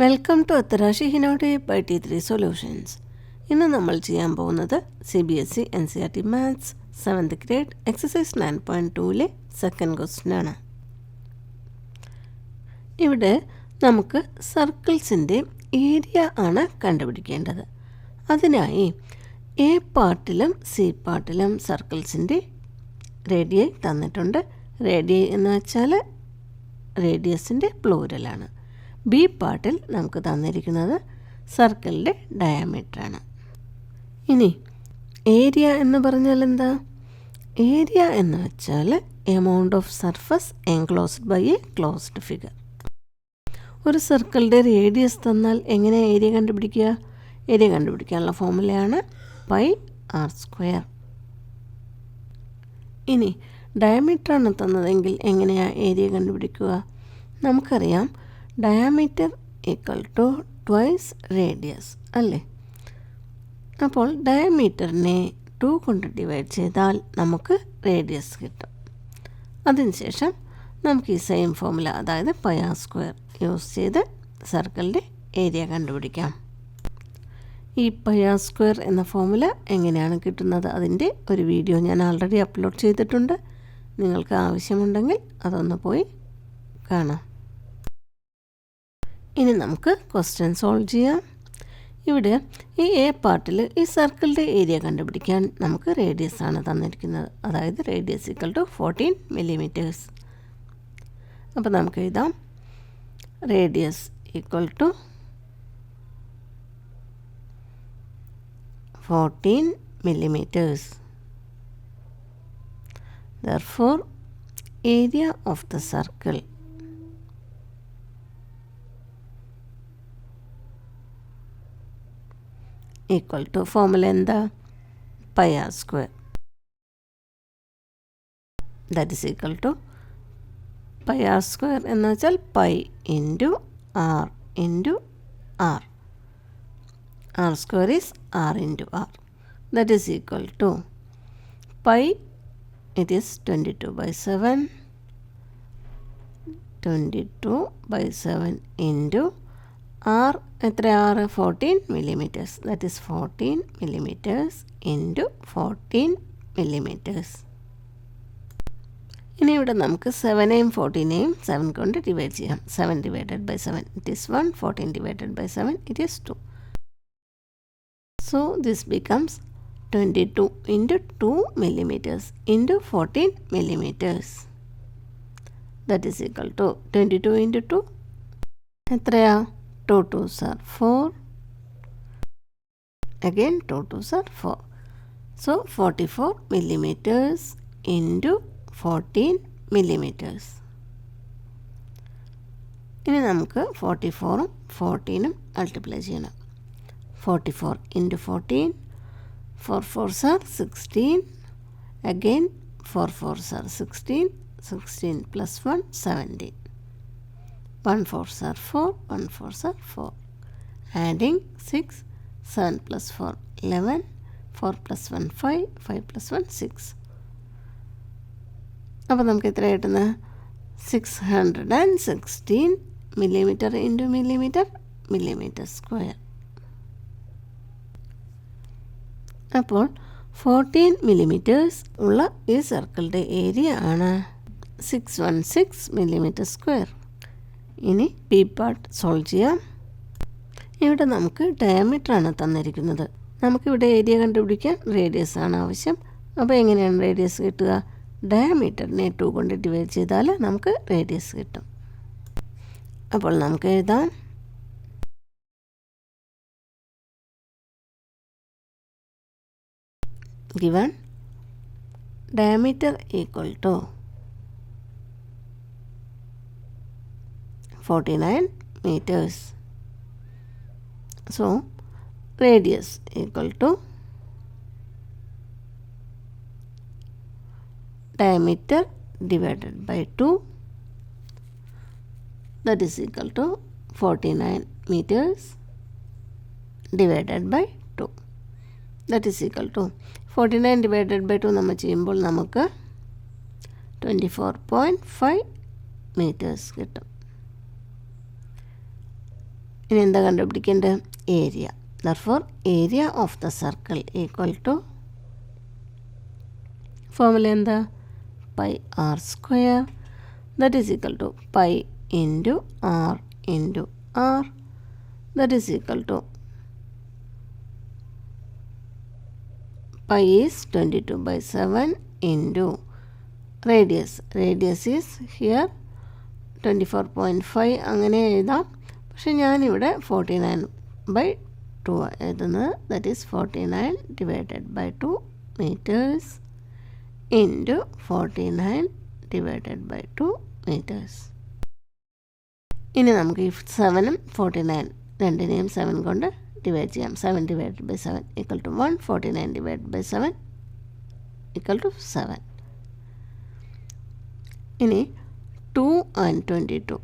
Welcome to അത്തരാശി ഹിനോഡെ by T3 solutions. ഇന്ന് നമ്മൾ ചെയ്യാൻ പോകുന്നത് CBSE NCERT maths 7th grade exercise 9.2ലെ സെക്കൻഡ് ക്വസ്റ്റ്യൻ ആണ്. ഇവിടെ നമുക്ക് സർക്കിൾസിൻ്റെ ഏരിയ ആണ് കണ്ടുപിടിക്കേണ്ടത്. അതിനായി എ പാർട്ടിലും സി പാർട്ടിലും സർക്കിൾസിൻ്റെ റേഡിയൈ തന്നിട്ടുണ്ട്. റേഡിയൈ എന്ന് വെച്ചാൽ റേഡിയസിൻ്റെ പ്ലൂരലാണ്. ബി പാർട്ടിൽ നമുക്ക് തന്നിരിക്കുന്നത് സർക്കിളിൻ്റെ ഡയാമീറ്ററാണ്. ഇനി ഏരിയ എന്ന് പറഞ്ഞാൽ എന്താ? ഏരിയ എന്ന് വെച്ചാൽ amount of surface enclosed by a closed figure. ഒരു സർക്കിളിൻ്റെ റേഡിയസ് തന്നാൽ എങ്ങനെ ഏരിയ കണ്ടുപിടിക്കുക? ഏരിയ കണ്ടുപിടിക്കാനുള്ള ഫോർമുലയാണ് πr². ഇനി ഡയമീറ്ററാണ് തന്നതെങ്കിൽ എങ്ങനെയാണ് ഏരിയ കണ്ടുപിടിക്കുക? നമുക്കറിയാം diameter equal to twice radius അല്ലേ? അപ്പോൾ ഡയമീറ്ററിനെ 2 കൊണ്ട് ഡിവൈഡ് ചെയ്താൽ നമുക്ക് റേഡിയസ് കിട്ടും. അതിനുശേഷം നമുക്ക് ഈ സെയിം ഫോർമുല, അതായത് πr² യൂസ് ചെയ്ത് സർക്കിളിൻ്റെ ഏരിയ കണ്ടുപിടിക്കാം. ഈ πr² എന്ന ഫോർമുല എങ്ങനെയാണ് കിട്ടുന്നത്, അതിൻ്റെ ഒരു വീഡിയോ ഞാൻ ആൾറെഡി അപ്ലോഡ് ചെയ്തിട്ടുണ്ട്. നിങ്ങൾക്ക് ആവശ്യമുണ്ടെങ്കിൽ അതൊന്ന് പോയി കാണാം. ഇനി നമുക്ക് ക്വസ്റ്റ്യൻ സോൾവ് ചെയ്യാം. ഇവിടെ ഈ എ പാർട്ടിൽ ഈ സർക്കിളിൻ്റെ ഏരിയ കണ്ടുപിടിക്കാൻ നമുക്ക് റേഡിയസ് ആണ് തന്നിരിക്കുന്നത്, അതായത് റേഡിയസ് ഈക്വൽ ടു 14 millimeters. അപ്പോൾ നമുക്ക് എഴുതാം radius equal to 14 millimeters. Therefore, area of the circle equal to formula എന്താ? πr². That is equal to πr² എന്ന് വെച്ചാൽ π into r into r. r² is r into r. That is equal to pi, it is 22/7. 22/7 into r, എത്ര r? 14 millimeters. That is 14 millimeters into 14 millimeters. ഇനി ഇവിടെ നമുക്ക് 7നെയും 14നെയും 7 കൊണ്ട് divide ചെയ്യാം. 7 divided by 7 it is 1. 14 divided by 7 it is 2. So this becomes 22 into 2 millimeters into 14 millimeters. That is equal to 22 into 2. എത്രയാ? 2 2s are 4. Again 2 2s are 4. So 44 millimeters into 14 millimeters. ഇനി നമുക്ക് 44ഉം 14ഉം multiply ചെയ്യണം. 44 into 14. 4 4s are 16. Again 4 4s are 16. 16 plus 1 17. 1 4s are 4. 1 4s are 4. Adding 6. 7 plus 4 11. 4 plus 1 5. 5 plus 1 6. അപ്പോൾ നമുക്ക് എത്ര കിട്ടുന്നത്? 616 millimeter into millimeter, millimeter square. അപ്പോൾ 14 millimeters ഉള്ള ഈ സർക്കിളിൻ്റെ ഏരിയ ആണ് 616 millimeter square. ഇനി ബി പാർട്ട് സോൾവ് ചെയ്യാം. ഇവിടെ നമുക്ക് ഡയമീറ്റർ ആണ് തന്നിരിക്കുന്നത്. നമുക്കിവിടെ ഏരിയ കണ്ടുപിടിക്കാൻ റേഡിയസ് ആണ് ആവശ്യം. അപ്പോൾ എങ്ങനെയാണ് റേഡിയസ് കിട്ടുക? ഡയമീറ്ററിനെ 2 കൊണ്ട് ഡിവൈഡ് ചെയ്താൽ നമുക്ക് റേഡിയസ് കിട്ടും. അപ്പോൾ നമുക്ക് എഴുതാം given diameter equal to 49 meters. So radius equal to diameter divided by 2. That is equal to 49 meters divided by 2. That is equal to 49 divided by 2 നമ്മൾ ചെയ്യുമ്പോൾ നമുക്ക് 24.5 meters കിട്ടും. ഇനി എന്താ കണ്ടുപിടിക്കേണ്ടത്? Area. Therefore, area of the circle equal to formula എന്താ? Pi r square, that is equal to pi into r into r, that is equal to pi is 22/7 into radius. Radius is here 24.5 അങ്ങനെ എഴുതാം. പക്ഷെ ഞാനിവിടെ 49/2 എഴുതുന്നത്. that is 49 divided by 2 meters into 49 divided by 2 meters. ഇനി നമുക്ക് ഈ 7ഉം 49 രണ്ടിനെയും 7 കൊണ്ട് ഡിവൈഡ് ചെയ്യാം. 7 divided by 7 equal to 1. 49 divided by 7 equal to 7. ഇനി 2 and 22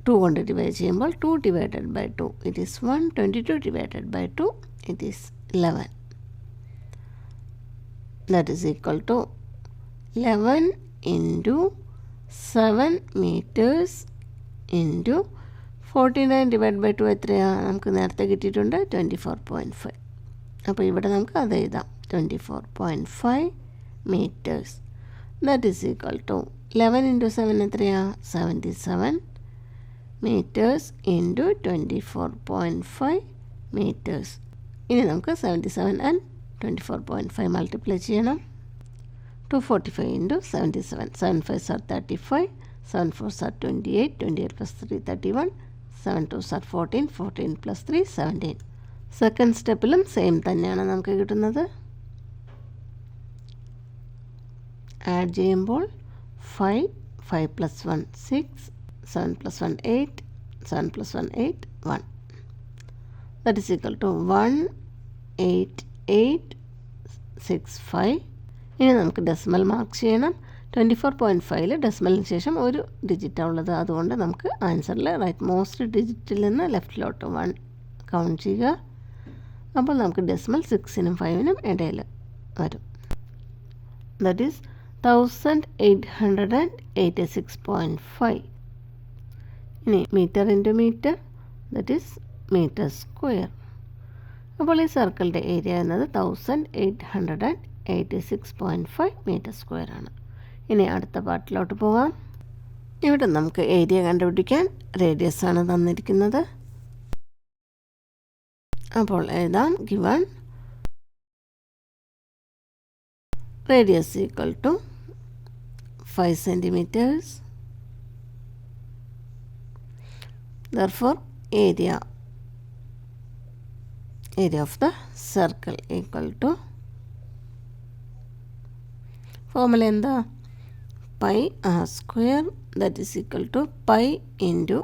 2 കൊണ്ട് ഡിവൈഡ് ചെയ്യുമ്പോൾ 2 divided by 2 it is 1. 22 divided by 2 it is 11. That is equal to 11 into 7 meters into 49 divided by 2 എത്രയാണ്? നമുക്ക് നേരത്തെ കിട്ടിയിട്ടുണ്ട് 24.5. അപ്പോൾ ഇവിടെ നമുക്ക് അത് എഴുതാം. 24.5 meters. That is equal to 11 into 7 എത്രയാണ്? 77 meters into 24.5 meters. ഇനി നമുക്ക് 77 and 24.5 മൾട്ടിപ്ലൈ ചെയ്യണം. 245 into 77. 7 5s are 35. 7 4s are 28. 28 plus 3 31. 7 2s are 14. 14 plus 3 17. Second സ്റ്റെപ്പിലും same തന്നെയാണ് നമുക്ക് കിട്ടുന്നത്. ആഡ് ചെയ്യുമ്പോൾ 5 5 plus 1 6. 7 plus 1 8. 7 plus 1 8 1. That is equal to 1 8 8 6 5. ഇനി നമുക്ക് ഡെസിമൽ മാർക്ക് ചെയ്യണം. 24.5 ഡെസിമലിന് ശേഷം ഒരു ഡിജിറ്റാണ് ഉള്ളത്. അതുകൊണ്ട് നമുക്ക് ആൻസറിൽ റൈറ്റ് മോസ്റ്റ് ഡിജിറ്റിൽ നിന്ന് ലെഫ്റ്റിലോട്ട് 1 കൗണ്ട് ചെയ്യുക. അപ്പോൾ നമുക്ക് ഡെസിമൽ 6നും 5നും ഇടയിൽ വരും. That is 1886.5. ഇനി metre into metre, that is metre square. അപ്പോൾ ഈ സർക്കിളിൻ്റെ ഏരിയ എന്നത് 1886.5 മീറ്റർ സ്ക്വയർ ആണ്. ഇനി അടുത്ത പാർട്ടിലോട്ട് പോകാം. ഇവിടെ നമുക്ക് ഏരിയ കണ്ടുപിടിക്കാൻ റേഡിയസ് ആണ് തന്നിരിക്കുന്നത്. അപ്പോൾ എഴുതാം given radius equal to 5 centimeters. Therefore, area of the circle equal to formula എന്താ? pi r square, that is equal to pi into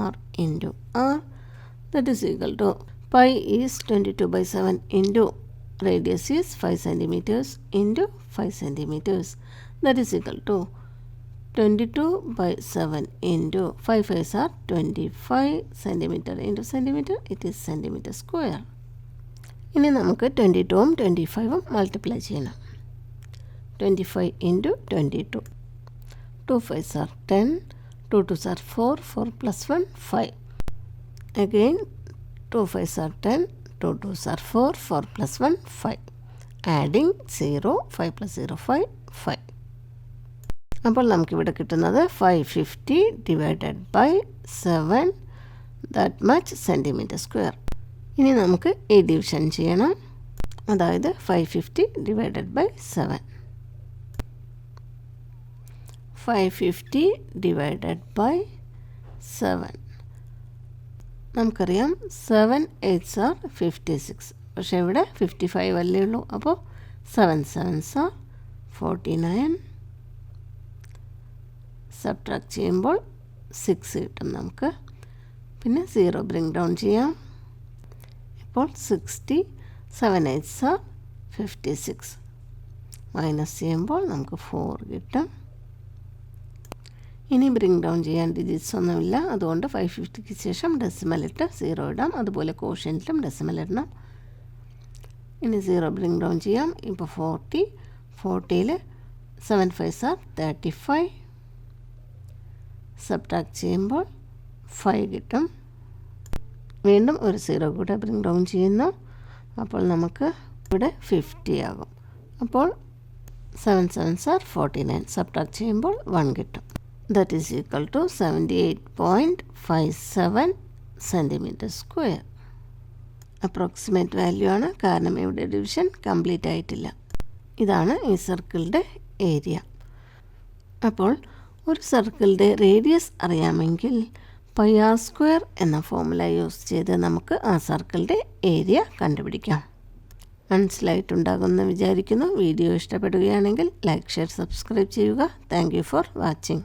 r into r, that is equal to pi is 22/7 into radius is 5 centimeters into 5 centimeters, that is equal to 22/7 into 5 5s are 25 centimeter into centimeter, it is centimeter square. ഇനി നമുക്ക് 22ഉം 25ഉം multiply ചെയ്യണം. 25 into 22. 2 5s are 10. 2 2s are 4. 4 plus 1 5. Again 2 5s are 10. 2 2s are 4. 4 plus 1 5. Adding 0. 5 plus 0 5. 5. അപ്പോൾ നമുക്കിവിടെ കിട്ടുന്നത് 550 divided by 7, that much centimeter square. ഇനി നമുക്ക് ഈ division ചെയ്യണം. അതായത് 550 divided by 7. 550 divided by 7. നമുക്കറിയാം 7 8s are 56. പക്ഷേ ഇവിടെ 55 അല്ലേ ഉള്ളൂ. അപ്പോൾ 7 7s are 49. സബ്ട്രാക്ട് ചെയ്യുമ്പോൾ 6 കിട്ടും നമുക്ക്. പിന്നെ 0 ബ്രിങ് ഡൗൺ ചെയ്യാം. ഇപ്പോൾ 60. 7 8s are 56. മൈനസ് ചെയ്യുമ്പോൾ നമുക്ക് 4 കിട്ടും. ഇനി ബ്രിങ് ഡൗൺ ചെയ്യാൻ ഡിജിറ്റ്സ് ഒന്നുമില്ല. അതുകൊണ്ട് 550ക്ക് ശേഷം ഡെസിമൽ ഇട്ട് 0 ഇടാം. അതുപോലെ കോഷ്യൻറ്റിലും ഡെസിമൽ ഇടണം. ഇനി 0 ബ്രിങ് ഡൗൺ ചെയ്യാം. ഇപ്പോൾ 40. 40ൽ 7 5s are 35. സബ്ട്രാക്ട് ചെയ്യുമ്പോൾ 5 കിട്ടും. വീണ്ടും ഒരു 0 കൂടെ ബ്രിങ് ഡൗൺ ചെയ്യുന്നു. അപ്പോൾ നമുക്ക് ഇവിടെ 50 ആകും. അപ്പോൾ 7 7s are 49. സബ്ട്രാക്ട് ചെയ്യുമ്പോൾ 1 കിട്ടും. That is equal to 78.57 centimetre square. Approximate value ആണ്, കാരണം ഇവിടെ ഡിവിഷൻ കംപ്ലീറ്റ് ആയിട്ടില്ല. ഇതാണ് ഈ സർക്കിളിൻ്റെ ഏരിയ. അപ്പോൾ ഒരു സർക്കിളിൻ്റെ റേഡിയസ് അറിയാമെങ്കിൽ πr² എന്ന ഫോർമുല യൂസ് ചെയ്ത് നമുക്ക് ആ സർക്കിളിൻ്റെ ഏരിയ കണ്ടുപിടിക്കാം. മനസ്സിലായിട്ടുണ്ടാകുമെന്ന് വിചാരിക്കുന്നു. വീഡിയോ ഇഷ്ടപ്പെടുകയാണെങ്കിൽ ലൈക്ക്, ഷെയർ, സബ്സ്ക്രൈബ് ചെയ്യുക. Thank you for watching.